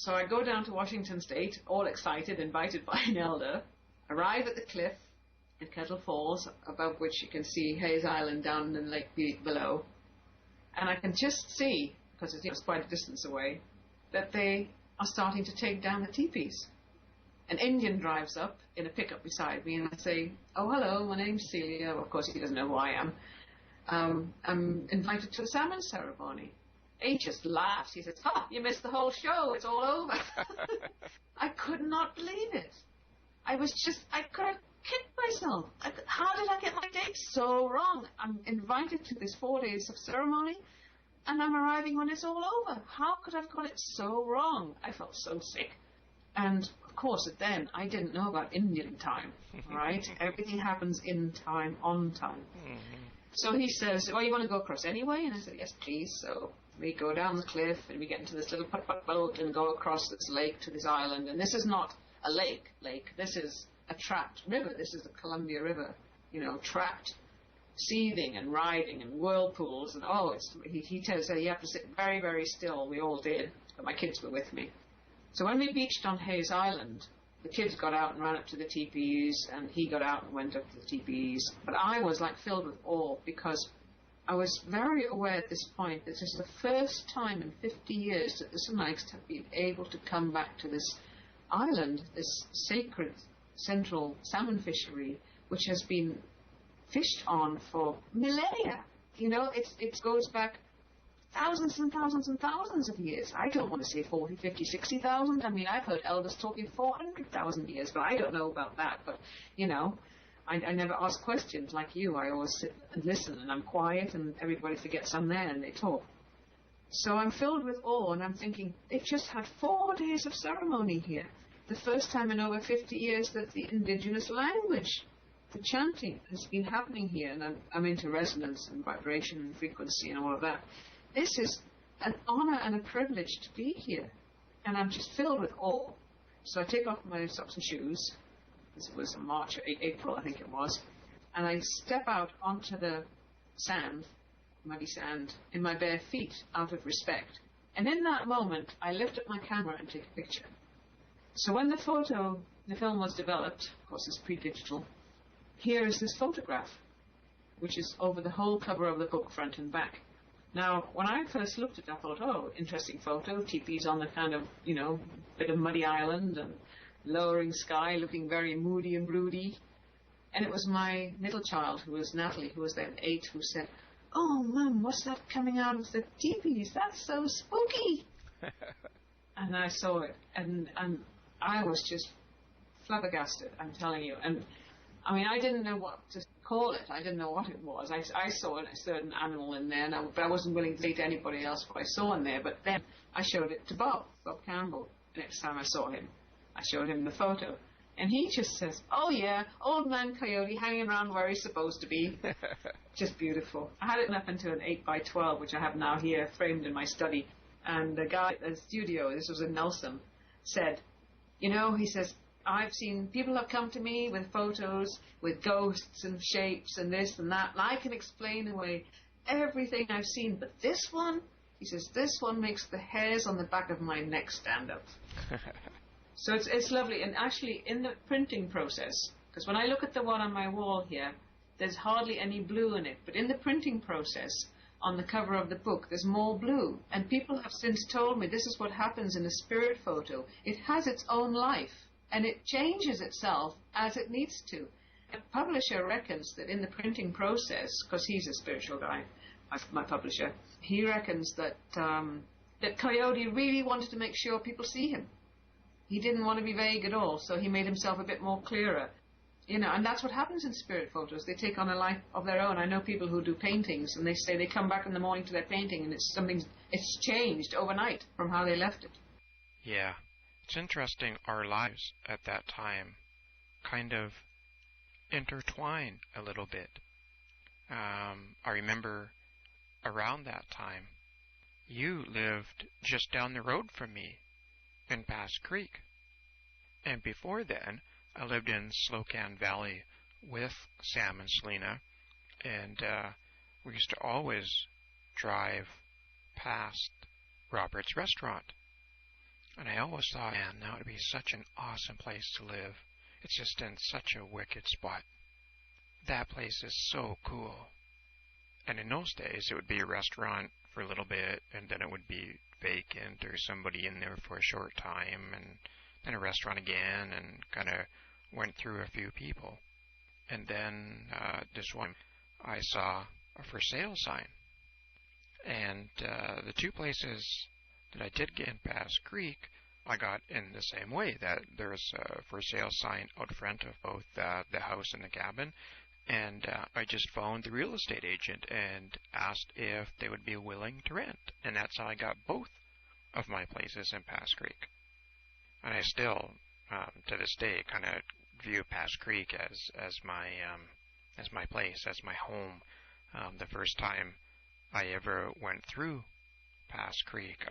So I go down to Washington State, all excited, invited by an elder, arrive at the cliff in Kettle Falls, above which you can see Hayes Island down in Lake below. And I can just see, because it's quite a distance away, that they are starting to take down the teepees. An Indian drives up in a pickup beside me, and I say, "Oh, hello, my name's Celia." Well, of course, he doesn't know who I am. I'm invited to the salmon ceremony. He just laughs. He says, "Ha, you missed the whole show. It's all over." I could not believe it. I could have kicked myself. How did I get my dates so wrong? I'm invited to this 4 days of ceremony, and I'm arriving when it's all over. How could I have got it so wrong? I felt so sick. And, of course, then, I didn't know about Indian time, right? Everything happens in time, on time. Mm-hmm. So he says, "Well, you want to go across anyway?" And I said, "Yes, please." So we go down the cliff, and we get into this little putt-putt boat and go across this lake to this island. And this is not a lake. This is a trapped river. This is the Columbia River, trapped, seething and riding and whirlpools. And, he tells us you have to sit very, very still. We all did, but my kids were with me. So when we beached on Hayes Island, the kids got out and ran up to the teepees, and he got out and went up to the teepees. But I was filled with awe, because I was very aware at this point that this is the first time in 50 years that the Sinites have been able to come back to this island, this sacred central salmon fishery, which has been fished on for millennia. It goes back thousands and thousands and thousands of years. I don't want to say 40, 50, 60,000. I mean, I've heard elders talking 400,000 years, but I don't know about that. But, I never ask questions like you. I always sit and listen, and I'm quiet, and everybody forgets I'm there, and they talk. So I'm filled with awe, and I'm thinking, they've just had 4 days of ceremony here. The first time in over 50 years that the indigenous language, the chanting, has been happening here, and I'm into resonance and vibration and frequency and all of that. This is an honor and a privilege to be here, and I'm just filled with awe. So I take off my socks and shoes. This was March or April, I think it was, and I step out onto the sand, muddy sand, in my bare feet, out of respect. And in that moment, I lift up my camera and take a picture. So when the film was developed, of course it's pre-digital, here is this photograph, which is over the whole cover of the book, front and back. Now, when I first looked at it, I thought, oh, interesting photo, teepees on the kind of, bit of muddy island and lowering sky, looking very moody and broody. And it was my middle child, who was Natalie, who was then 8, who said, "Oh, Mum, what's that coming out of the teepees? That's so spooky." And I saw it, and I was just flabbergasted, I'm telling you. And I mean, I didn't know what to call it. I didn't know what it was. I saw a certain animal in there, but I wasn't willing to say to anybody else what I saw in there. But then I showed it to Bob Campbell. The next time I saw him, I showed him the photo. And he just says, "Oh yeah, old man coyote hanging around where he's supposed to be." Just beautiful. I had it up into an 8x12, which I have now here framed in my study. And the guy at the studio, this was in Nelson, said, he says, "I've seen people have come to me with photos with ghosts and shapes and this and that, and I can explain away everything I've seen, but this one," he says, "this one makes the hairs on the back of my neck stand up." So it's lovely. And actually, in the printing process, because when I look at the one on my wall here, there's hardly any blue in it, but in the printing process, on the cover of the book, there's more blue. And people have since told me this is what happens in a spirit photo. It has its own life, and it changes itself as it needs to. A publisher reckons that in the printing process, because he's a spiritual guy, my publisher, he reckons that that Coyote really wanted to make sure people see him. He didn't want to be vague at all, so he made himself a bit more clearer. And that's what happens in spirit photos. They take on a life of their own. I know people who do paintings, and they say they come back in the morning to their painting, and it's changed overnight from how they left it. Yeah. It's interesting, our lives at that time kind of intertwine a little bit. I remember around that time, you lived just down the road from me in Bass Creek. And before then, I lived in Slocan Valley with Sam and Selena, and we used to always drive past Robert's restaurant. And I always thought, man, that would be such an awesome place to live. It's just in such a wicked spot. That place is so cool. And in those days, it would be a restaurant for a little bit, and then it would be vacant or somebody in there for a short time, and then a restaurant again, and kind of went through a few people. And then this one, I saw a for sale sign. And the two places that I did get in Bass Creek, I got in the same way, that there's a for sale sign out front of both the house and the cabin. And I just phoned the real estate agent and asked if they would be willing to rent. And that's how I got both of my places in Bass Creek. And I still, to this day, kind of view Bass Creek as my place, as my home. The first time I ever went through Bass Creek,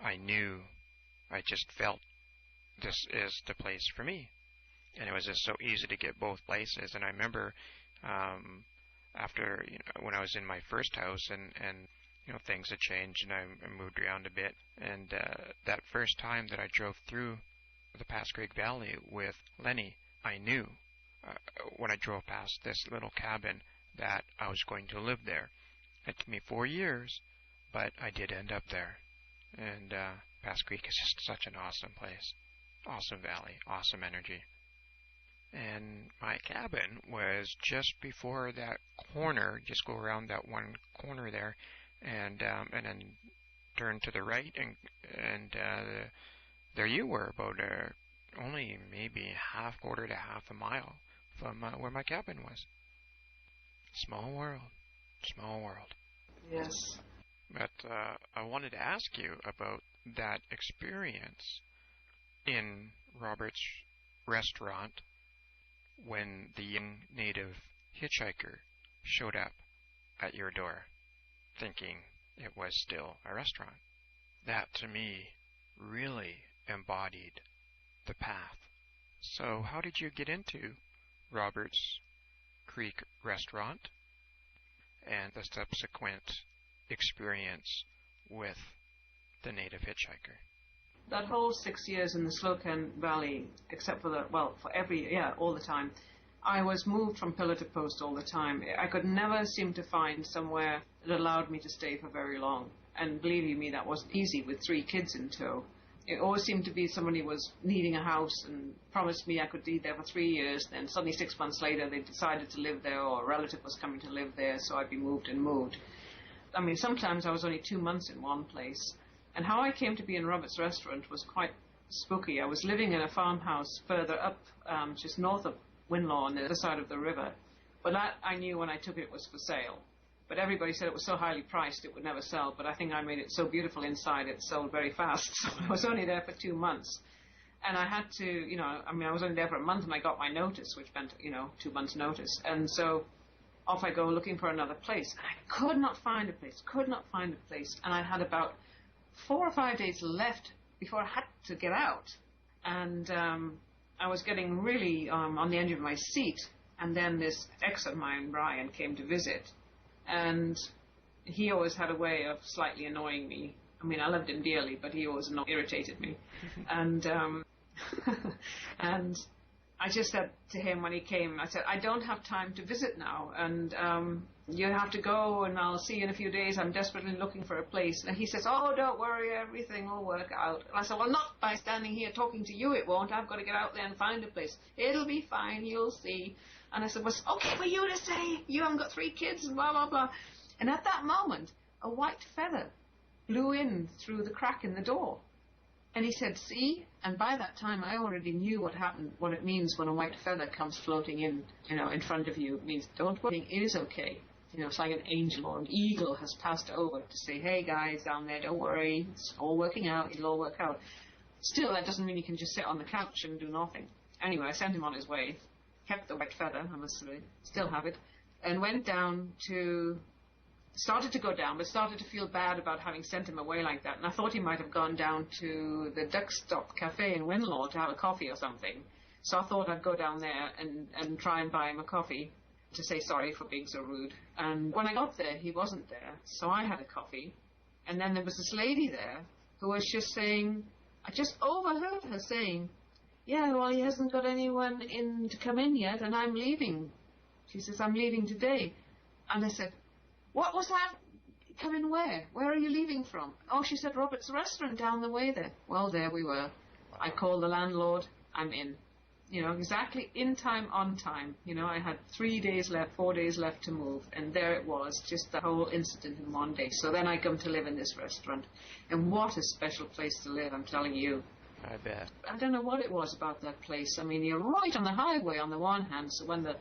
I just felt this is the place for me. And it was just so easy to get both places. And I remember after, when I was in my first house and things had changed and I moved around a bit. And that first time that I drove through the Bass Creek Valley with Lenny, I knew when I drove past this little cabin that I was going to live there. It took me 4 years, but I did end up there. And Bass Creek is just such an awesome place. Awesome valley, awesome energy. And my cabin was just before that corner. Just go around that one corner there, and then turn to the right, and there you were, about only maybe quarter to half a mile from where my cabin was. Small world, small world. Yes. But I wanted to ask you about that experience in Robert's restaurant when the young native hitchhiker showed up at your door, thinking it was still a restaurant. That, to me, really embodied the path. So how did you get into Robert's Creek Restaurant and the subsequent experience with the native hitchhiker? That whole 6 years in the Slocan Valley, except for all the time, I was moved from pillar to post all the time. I could never seem to find somewhere that allowed me to stay for very long. And believe you me, that wasn't easy with 3 kids in tow. It always seemed to be somebody was needing a house and promised me I could be there for 3 years. Then suddenly 6 months later, they decided to live there, or a relative was coming to live there, so I'd be moved and moved. I mean, sometimes I was only 2 months in one place. And how I came to be in Robert's restaurant was quite spooky. I was living in a farmhouse further up, just north of Winlaw on the other side of the river. But that I knew when I took it was for sale. But everybody said it was so highly priced it would never sell. But I think I made it so beautiful inside it sold very fast. So I was only there for 2 months. And I had to, I was only there for a month and I got my notice, which meant, 2 months notice. And so off I go looking for another place. And I could not find a place, And I had about 4 or 5 days left before I had to get out. And I was getting really on the edge of my seat. And then this ex of mine, Brian, came to visit. And he always had a way of slightly annoying me. I mean, I loved him dearly, but he always irritated me. And and I just said to him when he came, I said, I don't have time to visit now. And you have to go, and I'll see you in a few days. I'm desperately looking for a place. And he says, oh, don't worry, everything will work out. And I said, well, not by standing here talking to you, it won't. I've got to get out there and find a place. It'll be fine, you'll see. And I said, well, it's okay for you to say. You haven't got 3 kids and blah, blah, blah. And at that moment, a white feather blew in through the crack in the door. And he said, see? And by that time, I already knew what it means when a white feather comes floating in, in front of you. It means don't worry, it is okay. It's like an angel or an eagle has passed over to say, hey, guys down there, don't worry. It's all working out. It'll all work out. Still, that doesn't mean you can just sit on the couch and do nothing. Anyway, I sent him on his way. Kept the white feather, I must say, still have it, and went down started to go down, but started to feel bad about having sent him away like that. And I thought he might have gone down to the Duck Stop Cafe in Winlaw to have a coffee or something. So I thought I'd go down there and try and buy him a coffee to say sorry for being so rude. And when I got there, he wasn't there. So I had a coffee. And then there was this lady there who was just saying, I just overheard her saying, yeah, well, he hasn't got anyone in to come in yet, and I'm leaving. She says, I'm leaving today. And I said, what was that? Come in where? Where are you leaving from? Oh, she said, Robert's restaurant down the way there. Well, there we were. Wow. I called the landlord. I'm in. You know, exactly in time, on time. You know, I had 4 days left to move. And there it was, just the whole incident in one day. So then I come to live in this restaurant. And what a special place to live, I'm telling you. I bet. I don't know what it was about that place. I mean, you're right on the highway on the one hand. So when the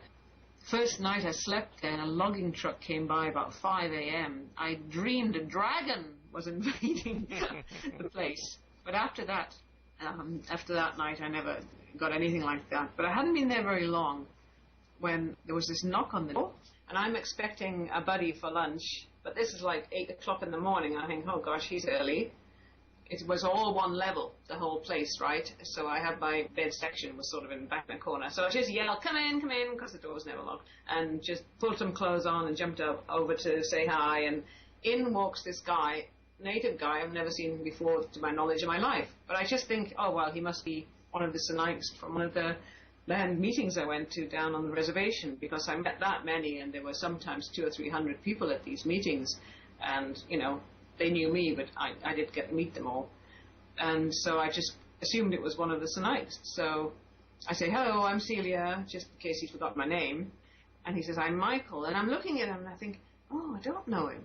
first night I slept there and a logging truck came by about 5 a.m., I dreamed a dragon was invading the place. But after that night, I never got anything like that. But I hadn't been there very long when there was this knock on the door, and I'm expecting a buddy for lunch, but this is like 8 o'clock in the morning, and I think, oh gosh, he's early. It was all one level, the whole place, right? So I had my bed section was sort of in the back of the corner. So I just yelled, come in, because the door was never locked, and just pulled some clothes on and jumped over to say hi, and in walks this guy, native guy. I've never seen him before, to my knowledge, in my life. But I just think, oh, well, he must be one of the Sinaics from one of the land meetings I went to down on the reservation, because I met that many, and there were sometimes 200 or 300 people at these meetings, and, you know, they knew me, but I did get to meet them all. And so I just assumed it was one of the Sinaics. So I say, hello, I'm Celia, just in case he'd forgotten my name. And he says, I'm Michael. And I'm looking at him, and I think, oh, I don't know him.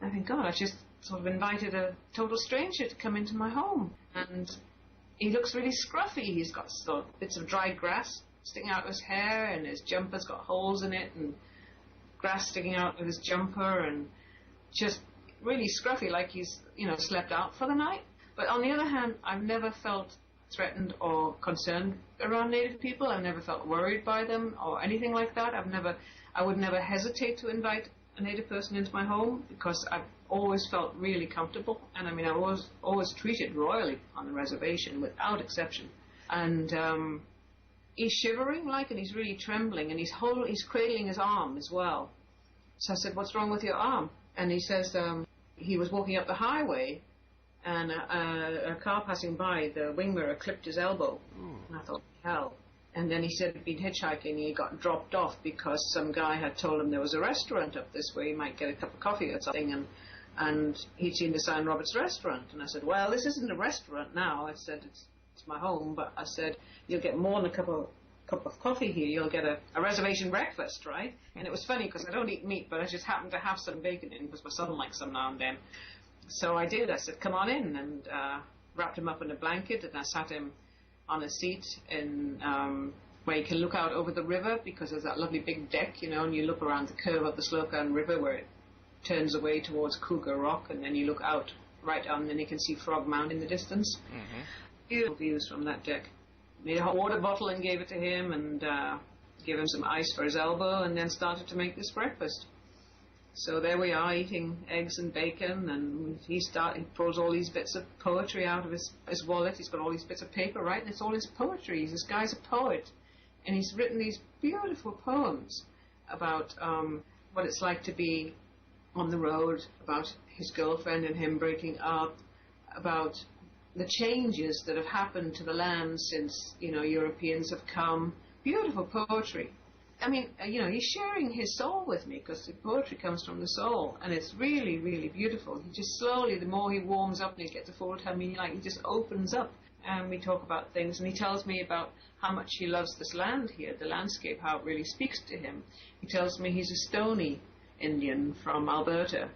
And I think, God, I just sort of invited a total stranger to come into my home. And he looks really scruffy. He's got sort of bits of dried grass sticking out of his hair, and his jumper's got holes in it, and grass sticking out of his jumper, and just really scruffy, like he's, you know, slept out for the night. But on the other hand, I've never felt threatened or concerned around Native people. I've never felt worried by them or anything like that. I would never hesitate to invite a Native person into my home, because I've always felt really comfortable. And I mean, I was always treated royally on the reservation, without exception. And he's shivering, like, and he's really trembling, and he's cradling his arm as well. So I said, what's wrong with your arm? And he says he was walking up the highway, and a car passing by, the wing mirror clipped his elbow. And I thought, hell. And then he said he'd been hitchhiking, and he got dropped off because some guy had told him there was a restaurant up this way, he might get a cup of coffee or something, and he'd seen the sign, Robert's Restaurant. And I said, well, this isn't a restaurant now. I said, it's my home, but I said, you'll get more than a cup of coffee here. You'll get a reservation breakfast, right? And it was funny, because I don't eat meat, but I just happened to have some bacon in, because my son likes some now and then. So I did. I said, come on in, and wrapped him up in a blanket, and I sat him on a seat in where you can look out over the river, because there's that lovely big deck, you know, and you look around the curve of the Slocan River where it turns away towards Cougar Rock, and then you look out right down, and then you can see Frog Mount in the distance. Mm-hmm. Beautiful views from that deck. Made a hot water bottle and gave it to him, and gave him some ice for his elbow, and then started to make this breakfast. So there we are, eating eggs and bacon, and he pulls all these bits of poetry out of his wallet. He's got all these bits of paper, right, and it's all his poetry. This guy's a poet, and he's written these beautiful poems about what it's like to be on the road, about his girlfriend and him breaking up, about the changes that have happened to the land since, you know, Europeans have come. Beautiful poetry. I mean, you know, he's sharing his soul with me, because the poetry comes from the soul, and it's really, really beautiful. He just slowly, the more he warms up and he gets a full tummy, like, he just opens up, and we talk about things, and he tells me about how much he loves this land here, the landscape, how it really speaks to him. He tells me he's a Stony Indian from Alberta,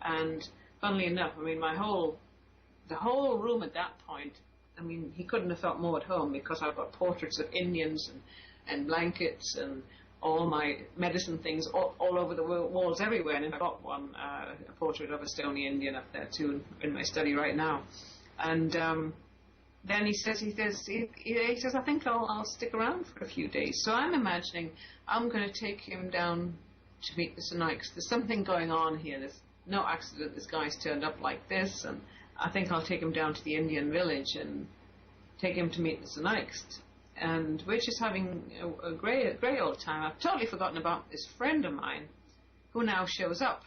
and funnily enough, I mean, the whole room at that point, I mean, he couldn't have felt more at home, because I've got portraits of Indians and blankets and all my medicine things all over the walls everywhere. And I've got one, a portrait of a Stony Indian up there too, in my study right now. And then he says, I think I'll stick around for a few days. So I'm imagining I'm going to take him down to meet the Sinaics. There's something going on here. There's no accident this guy's turned up like this, and I think I'll take him down to the Indian village and take him to meet the Sinaics. And we're just having a great old time. I've totally forgotten about this friend of mine who now shows up.